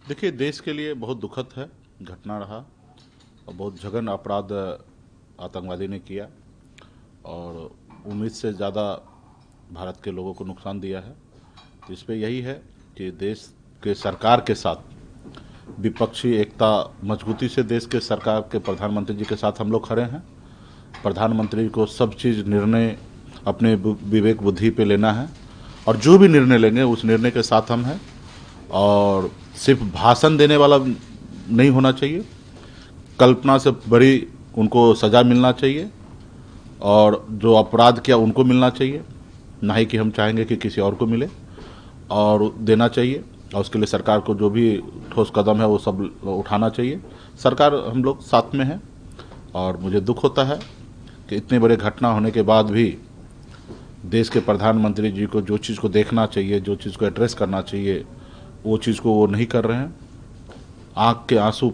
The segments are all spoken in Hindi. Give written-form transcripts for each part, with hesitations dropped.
देखिए, देश के लिए बहुत दुखद है घटना रहा और बहुत जघन्य अपराध आतंकवादी ने किया और उम्मीद से ज़्यादा भारत के लोगों को नुकसान दिया है। तो इस पे यही है कि देश के सरकार के साथ विपक्षी एकता मजबूती से देश के सरकार के प्रधानमंत्री जी के साथ हम लोग खड़े हैं। प्रधानमंत्री को सब चीज़ निर्णय अपने विवेक बुद्धि पे लेना है और जो भी निर्णय लेंगे उस निर्णय के साथ हम हैं। और सिर्फ भाषण देने वाला नहीं होना चाहिए, कल्पना से बड़ी उनको सज़ा मिलना चाहिए और जो अपराध किया उनको मिलना चाहिए, ना ही कि हम चाहेंगे कि किसी और को मिले और देना चाहिए। और उसके लिए सरकार को जो भी ठोस कदम है वो सब उठाना चाहिए। सरकार हम लोग साथ में हैं और मुझे दुख होता है कि इतने बड़े घटना होने के बाद भी देश के प्रधानमंत्री जी को जो चीज़ को देखना चाहिए, जो चीज़ को एड्रेस करना चाहिए, वो चीज़ को वो नहीं कर रहे हैं। आँख के आंसू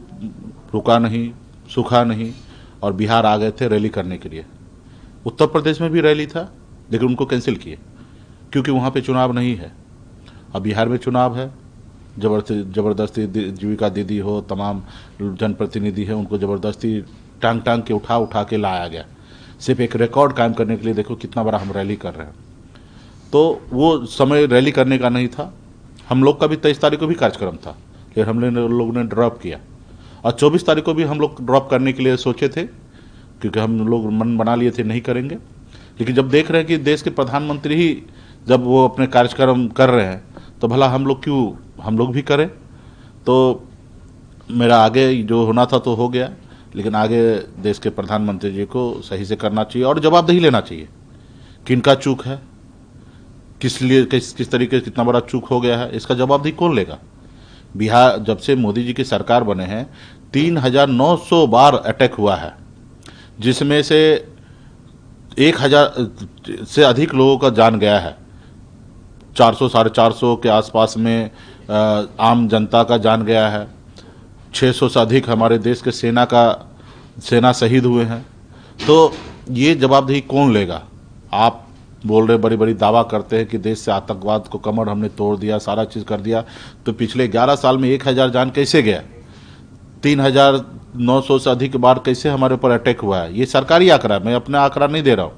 रुका नहीं, सूखा नहीं और बिहार आ गए थे रैली करने के लिए। उत्तर प्रदेश में भी रैली था लेकिन उनको कैंसिल किए क्योंकि वहाँ पे चुनाव नहीं है। अब बिहार में चुनाव है, ज़बरदस्ती जीविका दीदी हो, तमाम जनप्रतिनिधि हैं, उनको ज़बरदस्ती टांग टांग के उठा के लाया गया सिर्फ एक रिकॉर्ड कायम करने के लिए। देखो कितना बड़ा हम रैली कर रहे हैं। तो वो समय रैली करने का नहीं था। हम लोग का भी 23 तारीख को भी कार्यक्रम था लेकिन हम लोगों ने ड्रॉप किया और 24 तारीख को भी हम लोग ड्रॉप करने के लिए सोचे थे क्योंकि हम लोग मन बना लिए थे नहीं करेंगे। लेकिन जब देख रहे हैं कि देश के प्रधानमंत्री ही जब वो अपने कार्यक्रम कर रहे हैं तो भला हम लोग भी करें। तो मेरा आगे जो होना था तो हो गया, लेकिन आगे देश के प्रधानमंत्री जी को सही से करना चाहिए और जवाबदेही लेना चाहिए। किनका चूक है, किस लिए किस तरीके से कितना बड़ा चूक हो गया है, इसका जवाबदेही कौन लेगा। बिहार जब से मोदी जी की सरकार बने हैं 3900 बार अटैक हुआ है, जिसमें से 1000 से अधिक लोगों का जान गया है। 400 450 के आसपास में आम जनता का जान गया है। 600 से अधिक हमारे देश के सेना शहीद हुए हैं। तो ये जवाबदेही कौन लेगा। आप बोल रहे बड़ी बड़ी दावा करते हैं कि देश से आतंकवाद को कमर हमने तोड़ दिया, सारा चीज़ कर दिया। तो पिछले 11 साल में 1000 जान कैसे गया, 3900 से अधिक बार कैसे हमारे ऊपर अटैक हुआ है। ये सरकारी आंकड़ा है, मैं अपना आंकड़ा नहीं दे रहा हूँ।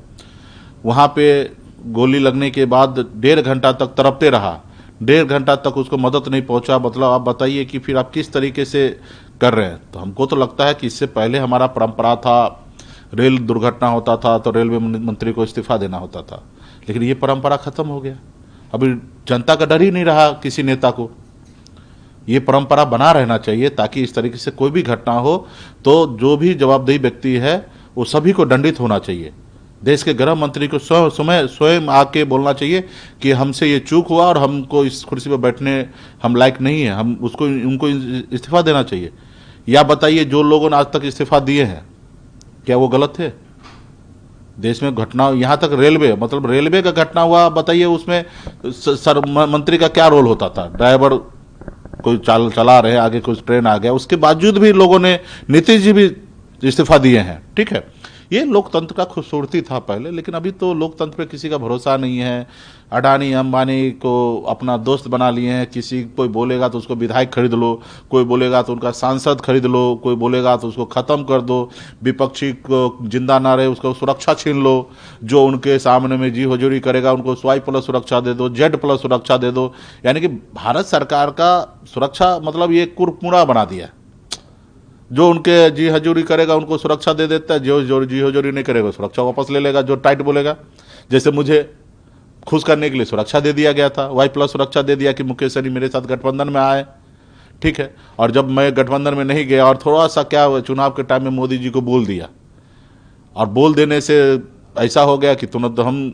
वहाँ पे गोली लगने के बाद 1.5 घंटा तक तड़पते रहा, 1.5 घंटा तक उसको मदद नहीं पहुँचा। मतलब आप बताइए कि फिर आप किस तरीके से कर रहे हैं। तो हमको तो लगता है कि इससे पहले हमारा परंपरा था, रेल दुर्घटना होता था तो रेलवे मंत्री को इस्तीफा देना होता था, लेकिन ये परंपरा खत्म हो गया। अभी जनता का डर ही नहीं रहा किसी नेता को। ये परंपरा बना रहना चाहिए ताकि इस तरीके से कोई भी घटना हो तो जो भी जवाबदेही व्यक्ति है वो सभी को दंडित होना चाहिए। देश के गृह मंत्री को स्वयं आके बोलना चाहिए कि हमसे ये चूक हुआ और हमको इस कुर्सी पर बैठने हम लायक नहीं है, हम उनको इस्तीफा देना चाहिए। या बताइए जो लोगों ने आज तक इस्तीफा दिए हैं क्या वो गलत थे। देश में घटना, यहाँ तक रेलवे का घटना हुआ, बताइए उसमें मंत्री का क्या रोल होता था। ड्राइवर कोई चला रहे, आगे कोई ट्रेन आ गया, उसके बावजूद भी लोगों ने, नीतीश जी भी इस्तीफा दिए हैं। ठीक है, ये लोकतंत्र का खूबसूरती था पहले, लेकिन अभी तो लोकतंत्र पे किसी का भरोसा नहीं है। अडानी अंबानी को अपना दोस्त बना लिए हैं। कोई बोलेगा तो उसको विधायक खरीद लो, कोई बोलेगा तो उनका सांसद खरीद लो, कोई बोलेगा तो उसको ख़त्म कर दो, विपक्षी को जिंदा ना रहे उसको सुरक्षा छीन लो, जो उनके सामने में जी हजूरी करेगा उनको Y+ सुरक्षा दे दो, Z+ सुरक्षा दे दो। यानी कि भारत सरकार का सुरक्षा मतलब ये कुरमुरा बना दिया। जो उनके जी हजूरी करेगा उनको सुरक्षा दे देता है, जो जी हजूरी नहीं करेगा सुरक्षा वापस ले लेगा, जो टाइट बोलेगा। जैसे मुझे खुश करने के लिए सुरक्षा दे दिया गया था, Y+ सुरक्षा दे दिया कि मुकेश सहनी मेरे साथ गठबंधन में आए। ठीक है, और जब मैं गठबंधन में नहीं गया और थोड़ा सा क्या चुनाव के टाइम में मोदी जी को बोल दिया, और बोल देने से ऐसा हो गया कि तुरंत हम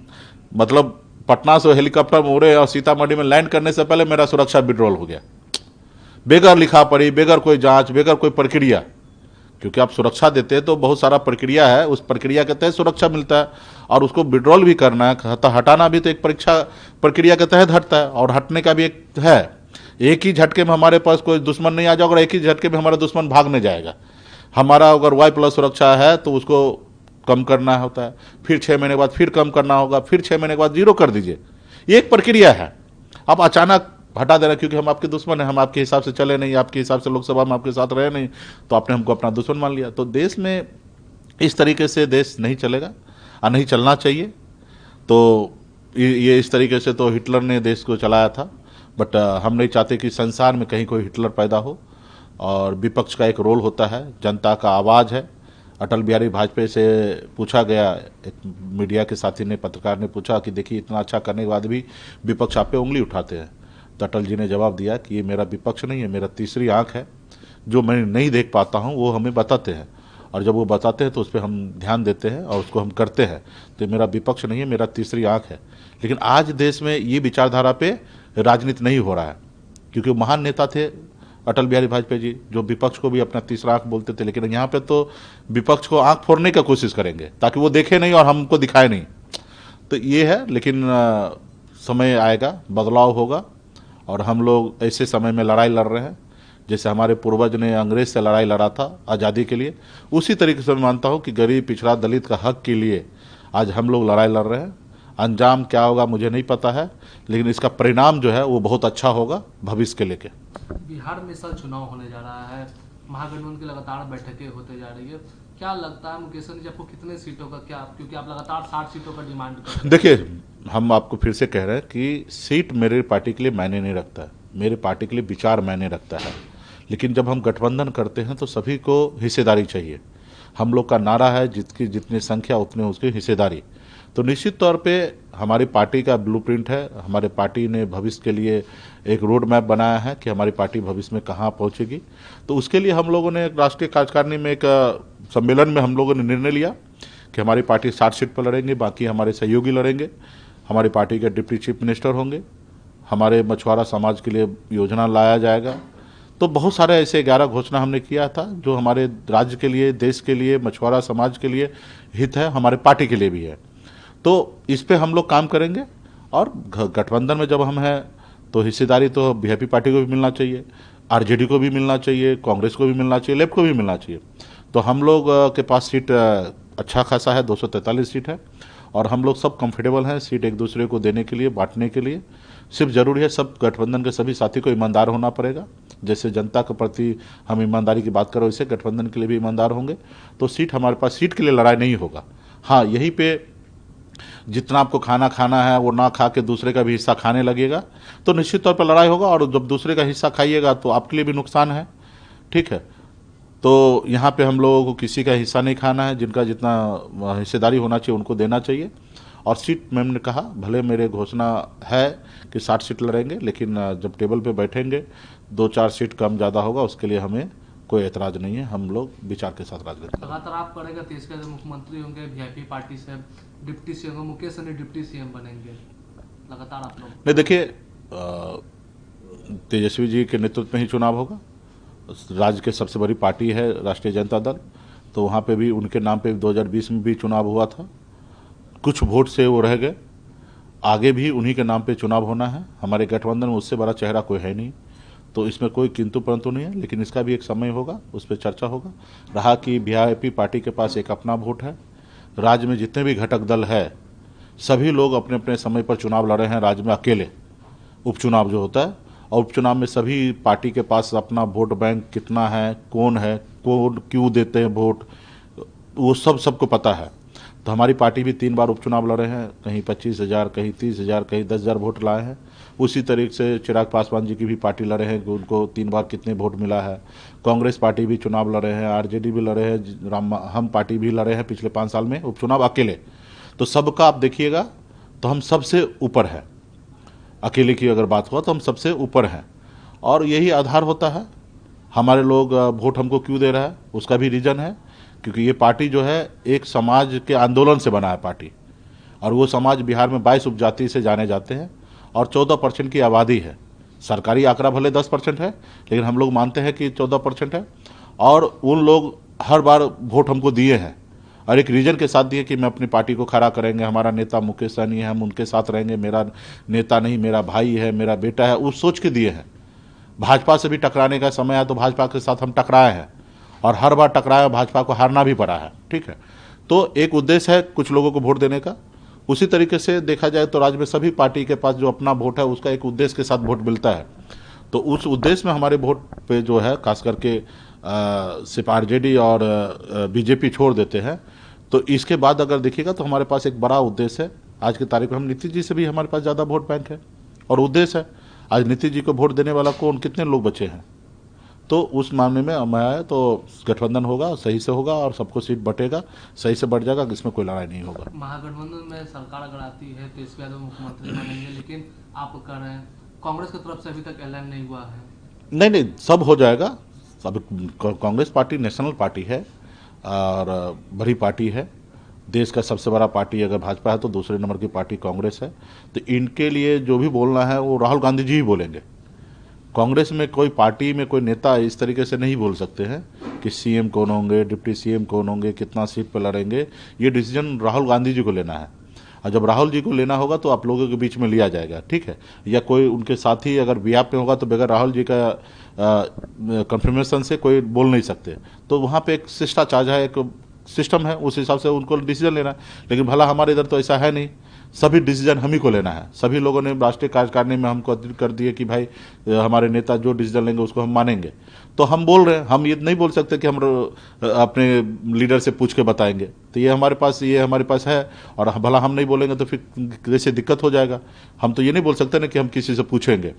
मतलब पटना से हेलीकॉप्टर में उड़े और सीतामढ़ी में लैंड करने से पहले मेरा सुरक्षा विड्रॉल हो गया, बेगर लिखा पड़ी, बेगर कोई जांच, बेगर कोई प्रक्रिया। क्योंकि आप सुरक्षा देते हैं तो बहुत सारा प्रक्रिया है, उस प्रक्रिया के तहत सुरक्षा मिलता है और उसको विड्रॉल भी करना है, हटाना भी तो एक प्रक्रिया के तहत हटता है और हटने का भी एक है। एक ही झटके में हमारे पास कोई दुश्मन नहीं आ जाएगा और एक ही झटके में हमारा दुश्मन भागने जाएगा। हमारा अगर Y+ सुरक्षा है तो उसको कम करना होता है, फिर 6 महीने के बाद फिर कम करना होगा, फिर 6 महीने के बाद 0 कर दीजिए। ये एक प्रक्रिया है। अब अचानक हटा देना, क्योंकि हम आपके दुश्मन हैं, हम आपके हिसाब से चले नहीं, आपके हिसाब से लोकसभा में आपके साथ रहे नहीं, तो आपने हमको अपना दुश्मन मान लिया। तो देश में इस तरीके से देश नहीं चलेगा और नहीं चलना चाहिए। तो ये इस तरीके से तो हिटलर ने देश को चलाया था, बट हम नहीं चाहते कि संसार में कहीं कोई हिटलर पैदा हो। और विपक्ष का एक रोल होता है, जनता का आवाज़ है। अटल बिहारी वाजपेयी से पूछा गया, एक मीडिया के साथी ने, पत्रकार ने पूछा कि देखिए इतना अच्छा करने के बाद भी विपक्ष आप पे उंगली उठाते हैं, तो अटल जी ने जवाब दिया कि ये मेरा विपक्ष नहीं है, मेरा तीसरी आंख है, जो मैं नहीं देख पाता हूँ वो हमें बताते हैं, और जब वो बताते हैं तो उस पर हम ध्यान देते हैं और उसको हम करते हैं। तो मेरा विपक्ष नहीं है, मेरा तीसरी आंख है। लेकिन आज देश में ये विचारधारा पे राजनीति नहीं हो रहा है, क्योंकि महान नेता थे अटल बिहारी वाजपेयी जी, जो विपक्ष को भी अपना तीसरा आंख बोलते थे। लेकिन यहाँ पे तो विपक्ष को आंख फोड़ने का कोशिश करेंगे ताकि वो देखे नहीं और हमको दिखाए नहीं। तो ये है, लेकिन समय आएगा, बदलाव होगा, और हम लोग ऐसे समय में लड़ाई लड़ रहे हैं जैसे हमारे पूर्वज ने अंग्रेज से लड़ाई लड़ा था आज़ादी के लिए। उसी तरीके से मैं मानता हूँ कि गरीब, पिछड़ा, दलित का हक के लिए आज हम लोग लड़ाई लड़ रहे हैं। अंजाम क्या होगा मुझे नहीं पता है, लेकिन इसका परिणाम जो है वो बहुत अच्छा होगा भविष्य के लेके। बिहार में सर चुनाव होने जा रहा है, महागठबंधन की लगातार बैठकें होते जा रही है, क्या लगता है मुकेश जी आपको कितने सीटों का, क्या, क्योंकि आप लगातार 60 सीटों का डिमांड कर रहे हैं? देखिए, हम आपको फिर से कह रहे हैं कि सीट मेरे पार्टी के लिए मायने नहीं रखता है, मेरे पार्टी के लिए विचार मायने रखता है। लेकिन जब हम गठबंधन करते हैं तो सभी को हिस्सेदारी चाहिए। हम लोग का नारा है जितकी जितनी संख्या उतनी उसकी हिस्सेदारी। तो निश्चित तौर पे हमारी पार्टी का ब्लूप्रिंट है, हमारे पार्टी ने भविष्य के लिए एक रोड मैप बनाया है कि हमारी पार्टी भविष्य में कहाँ पहुँचेगी। तो उसके लिए हम लोगों ने राष्ट्रीय कार्यकारिणी में एक सम्मेलन में हम लोगों ने निर्णय लिया कि हमारी पार्टी 60 सीट पर लड़ेंगे, बाकी हमारे सहयोगी लड़ेंगे। हमारी पार्टी के डिप्टी चीफ मिनिस्टर होंगे, हमारे मछुआरा समाज के लिए योजना लाया जाएगा। तो बहुत सारे ऐसे 11 घोषणा हमने किया था जो हमारे राज्य के लिए, देश के लिए, मछुआरा समाज के लिए हित है, हमारे पार्टी के लिए भी है। तो इस पे हम लोग काम करेंगे। और गठबंधन में जब हम हैं तो हिस्सेदारी तो वीआईपी पार्टी को भी मिलना चाहिए, आरजेडी को भी मिलना चाहिए, कांग्रेस को भी मिलना चाहिए, लेफ्ट को भी मिलना चाहिए। तो हम लोग के पास सीट अच्छा खासा है, 243 सीट है, और हम लोग सब कंफर्टेबल हैं सीट एक दूसरे को देने के लिए, बांटने के लिए। सिर्फ जरूरी है सब गठबंधन के सभी साथी को ईमानदार होना पड़ेगा। जैसे जनता के प्रति हम ईमानदारी की बात करो, वैसे गठबंधन के लिए भी ईमानदार होंगे। तो सीट हमारे पास, सीट के लिए लड़ाई नहीं होगा। हाँ, यहीं पे जितना आपको खाना खाना है वो ना खा के दूसरे का भी हिस्सा खाने लगेगा तो निश्चित तौर पर लड़ाई होगा, और जब दूसरे का हिस्सा खाइएगा तो आपके लिए भी नुकसान है। ठीक है, तो यहाँ पे हम लोगों को किसी का हिस्सा नहीं खाना है, जिनका जितना हिस्सेदारी होना चाहिए उनको देना चाहिए। और सीट मैंने कहा, भले मेरे घोषणा है कि 60 सीट लड़ेंगे, लेकिन जब टेबल पे बैठेंगे 2-4 सीट कम ज़्यादा होगा, उसके लिए हमें कोई एतराज़ नहीं है। हम लोग विचार के साथ राजनीति। लगातार आप करेगा, देश के मुख्यमंत्री होंगे, वीआईपी पार्टी से डिप्टी सीएम होंगे, मुकेश सहनी डिप्टी सीएम बनेंगे, लगातार आप लोग। नहीं, देखिए, तेजस्वी जी के नेतृत्व में ही चुनाव होगा। राज्य के सबसे बड़ी पार्टी है राष्ट्रीय जनता दल, तो वहाँ पे भी उनके नाम पे 2020 में भी चुनाव हुआ था, कुछ वोट से वो रह गए। आगे भी उन्हीं के नाम पे चुनाव होना है। हमारे गठबंधन में उससे बड़ा चेहरा कोई है नहीं, तो इसमें कोई किंतु परंतु नहीं है। लेकिन इसका भी एक समय होगा, उस पर चर्चा होगा। रहा कि वीआईपी पार्टी के पास एक अपना वोट है। राज्य में जितने भी घटक दल है सभी लोग अपने अपने समय पर चुनाव लड़े हैं राज्य में अकेले। उपचुनाव जो होता है, और उपचुनाव में सभी पार्टी के पास अपना वोट बैंक कितना है, कौन क्यों देते हैं वोट, वो सबको पता है। तो हमारी पार्टी भी 3 बार उपचुनाव लड़े हैं, कहीं 25,000, कहीं 30,000, कहीं 10,000 वोट लाए हैं। उसी तरीके से चिराग पासवान जी की भी पार्टी लड़े हैं, उनको 3 बार कितने वोट मिला है। कांग्रेस पार्टी भी चुनाव लड़े हैं, आरजेडी भी लड़े हैं, हम पार्टी भी लड़े हैं पिछले 5 साल में उपचुनाव अकेले। तो सबका आप देखिएगा तो हम सबसे ऊपर है। अकेले की अगर बात हुआ तो हम सबसे ऊपर हैं, और यही आधार होता है। हमारे लोग वोट हमको क्यों दे रहा है, उसका भी रीज़न है, क्योंकि ये पार्टी जो है एक समाज के आंदोलन से बना है पार्टी, और वो समाज बिहार में 22 उपजाति से जाने जाते हैं, और 14% की आबादी है। सरकारी आंकड़ा भले 10% है, लेकिन हम लोग मानते हैं कि 14% है। और उन लोग हर बार वोट हमको दिए हैं, और एक रीजन के साथ दिए कि मैं अपनी पार्टी को खड़ा करेंगे, हमारा नेता मुकेश सहनी है, हम उनके साथ रहेंगे, मेरा नेता नहीं, मेरा भाई है, मेरा बेटा है, उस सोच के दिए हैं। भाजपा से भी टकराने का समय आया तो भाजपा के साथ हम टकराए हैं, और हर बार टकराया, भाजपा को हारना भी पड़ा है। ठीक है, तो एक उद्देश्य है कुछ लोगों को वोट देने का, उसी तरीके से देखा जाए तो राज्य में सभी पार्टी के पास जो अपना वोट है उसका एक उद्देश्य के साथ वोट मिलता है, तो उस उद्देश्य में हमारे वोट पे जो है खास करके सिर्फ आरजेडी और बीजेपी छोड़ देते हैं। तो इसके बाद अगर देखिएगा तो हमारे पास एक बड़ा उद्देश्य है। आज की तारीख में हम नीतीश जी से भी हमारे पास ज़्यादा वोट बैंक है और उद्देश्य है। आज नीतीश जी को वोट देने वाला कौन, कितने लोग बचे हैं? तो उस मामले में मैं तो गठबंधन होगा, सही से होगा और सबको सीट बटेगा, सही से बढ़ जाएगा, इसमें कोई लड़ाई नहीं होगा। महागठबंधन में सरकार अगर आती है तो इसके बाद मुख्यमंत्री बनेंगे, लेकिन आप कह रहे हैं कांग्रेस की तरफ से अभी तक ऐलान नहीं हुआ है। नहीं नहीं, सब हो जाएगा। सब कांग्रेस पार्टी नेशनल पार्टी है और बड़ी पार्टी है। देश का सबसे बड़ा पार्टी अगर भाजपा है तो दूसरे नंबर की पार्टी कांग्रेस है। तो इनके लिए जो भी बोलना है वो राहुल गांधी जी ही बोलेंगे। कांग्रेस में कोई पार्टी में कोई नेता इस तरीके से नहीं बोल सकते हैं कि सीएम कौन होंगे, डिप्टी सीएम कौन होंगे, कितना सीट पर लड़ेंगे। ये डिसीजन राहुल गांधी जी को लेना है और जब राहुल जी को लेना होगा तो आप लोगों के बीच में लिया जाएगा, ठीक है। या कोई उनके साथी अगर बीआप में होगा तो बगैर राहुल जी का कंफर्मेशन से कोई बोल नहीं सकते। तो वहाँ पे एक शिष्टाचार है, एक सिस्टम है, उस हिसाब से उनको डिसीजन लेना है। लेकिन भला हमारे इधर तो ऐसा है नहीं, सभी डिसीजन हम ही को लेना है। सभी लोगों ने राष्ट्रीय कार्यकारिणी में हमको कर दिए कि भाई हमारे नेता जो डिसीजन लेंगे उसको हम मानेंगे। तो हम बोल रहे हैं, हम ये नहीं बोल सकते कि हम अपने लीडर से पूछ के बताएंगे। तो ये हमारे पास है और भला हम नहीं बोलेंगे तो फिर कैसे दिक्कत हो जाएगा। हम तो ये नहीं बोल सकते ना कि हम किसी से पूछेंगे,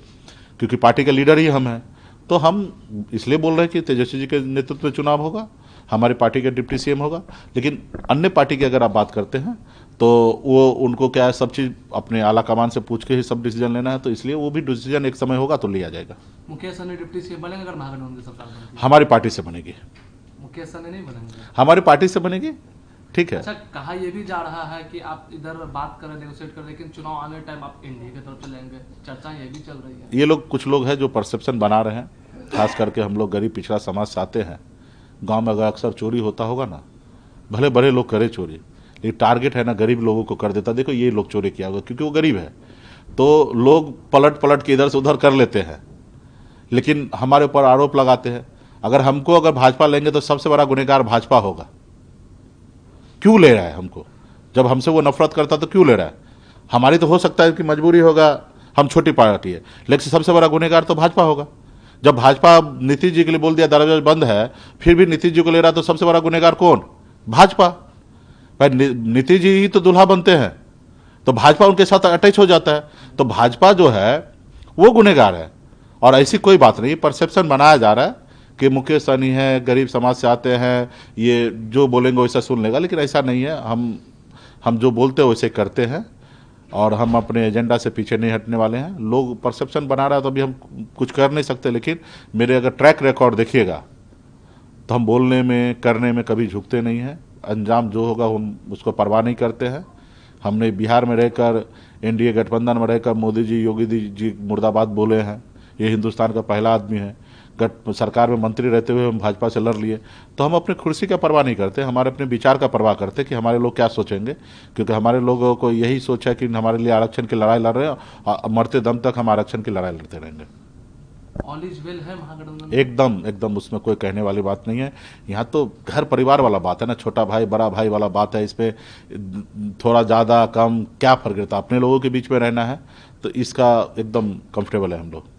क्योंकि पार्टी का लीडर ही हम हैं। तो हम इसलिए बोल रहे हैं कि तेजस्वी जी के नेतृत्व में चुनाव होगा, हमारी पार्टी का डिप्टी सीएम होगा। लेकिन अन्य पार्टी की अगर आप बात करते हैं तो वो उनको क्या है, सब चीज़ अपने आला कमान से पूछ के ही सब डिसीजन लेना है। तो इसलिए वो भी डिसीजन एक समय होगा तो लिया जाएगा। मुकेश सहनी डिप्टी सीएम बनेंगे अगर महागठबंधन की सरकार बनती है? हमारी पार्टी से बनेगी। मुकेश सहनी नहीं बनेंगे? हमारी पार्टी से बनेगी, ठीक है। अच्छा, कहा यह भी जा रहा है कि आप इधर बात कर रहे हैं, नेगोशिएट कर रहे हैं, लेकिन चुनाव आने टाइम आप एनडीए की तरफ चलेंगे, चर्चा ये भी चल रही है। ये लोग कुछ लोग हैं जो परसेप्शन बना रहे हैं। खास करके हम लोग गरीब पिछड़ा समाज से आते हैं। गांव में अगर अक्सर चोरी होता होगा ना, भले बड़े लोग करे चोरी, लेकिन टारगेट है ना गरीब लोगों को कर देता। देखो ये लोग चोरी किया होगा क्योंकि वो गरीब है, तो लोग पलट के इधर से उधर कर लेते हैं, लेकिन हमारे ऊपर आरोप लगाते हैं। अगर भाजपा लेंगे तो सबसे बड़ा गुनहगार भाजपा होगा। क्यों ले रहा है हमको? जब हमसे वो नफरत करता तो क्यों ले रहा है? हमारी तो हो सकता है कि मजबूरी होगा, हम छोटी पार्टी है, लेकिन सबसे बड़ा गुनहगार तो भाजपा होगा। जब भाजपा नीतीश जी के लिए बोल दिया दरवाजा बंद है, फिर भी नीतीश जी को ले रहा, तो सबसे बड़ा गुनहगार कौन? भाजपा। भाई नीतीश जी ही तो दूल्हा बनते हैं, तो भाजपा उनके साथ अटैच हो जाता है। तो भाजपा जो है वो गुनहगार है। और ऐसी कोई बात नहीं, परसेप्शन बनाया जा रहा है कि मुकेश सहनी है, गरीब समाज से आते हैं, ये जो बोलेंगे वैसा सुन लेगा, लेकिन ऐसा नहीं है। हम जो बोलते हैं वैसे करते हैं और हम अपने एजेंडा से पीछे नहीं हटने वाले हैं। लोग परसेप्शन बना रहा है तो अभी हम कुछ कर नहीं सकते, लेकिन मेरे अगर ट्रैक रिकॉर्ड देखिएगा तो हम बोलने में करने में कभी झुकते नहीं हैं। अंजाम जो होगा हम उसको परवाह नहीं करते हैं। हमने बिहार में रहकर, एनडीए गठबंधन में रहकर मोदी जी, योगी जी मुर्दाबाद बोले हैं। ये हिंदुस्तान का पहला आदमी है। सरकार में मंत्री रहते हुए हम भाजपा से लड़ लिए, तो हम अपने कुर्सी का परवाह नहीं करते, हमारे अपने विचार का परवाह करते कि हमारे लोग क्या सोचेंगे। क्योंकि हमारे लोगों को यही सोच है कि हमारे लिए आरक्षण की लड़ाई लड़ रहे हैं और मरते दम तक हम आरक्षण की लड़ाई लड़ते रहेंगे। ऑल इज वेल है महागठबंधन? एकदम उसमें कोई कहने वाली बात नहीं है। यहाँ तो घर परिवार वाला बात है ना, छोटा भाई बड़ा भाई वाला बात है। इसमें थोड़ा ज़्यादा कम क्या फर्क रहता, अपने लोगों के बीच में रहना है, तो इसका एकदम कंफर्टेबल है हम लोग।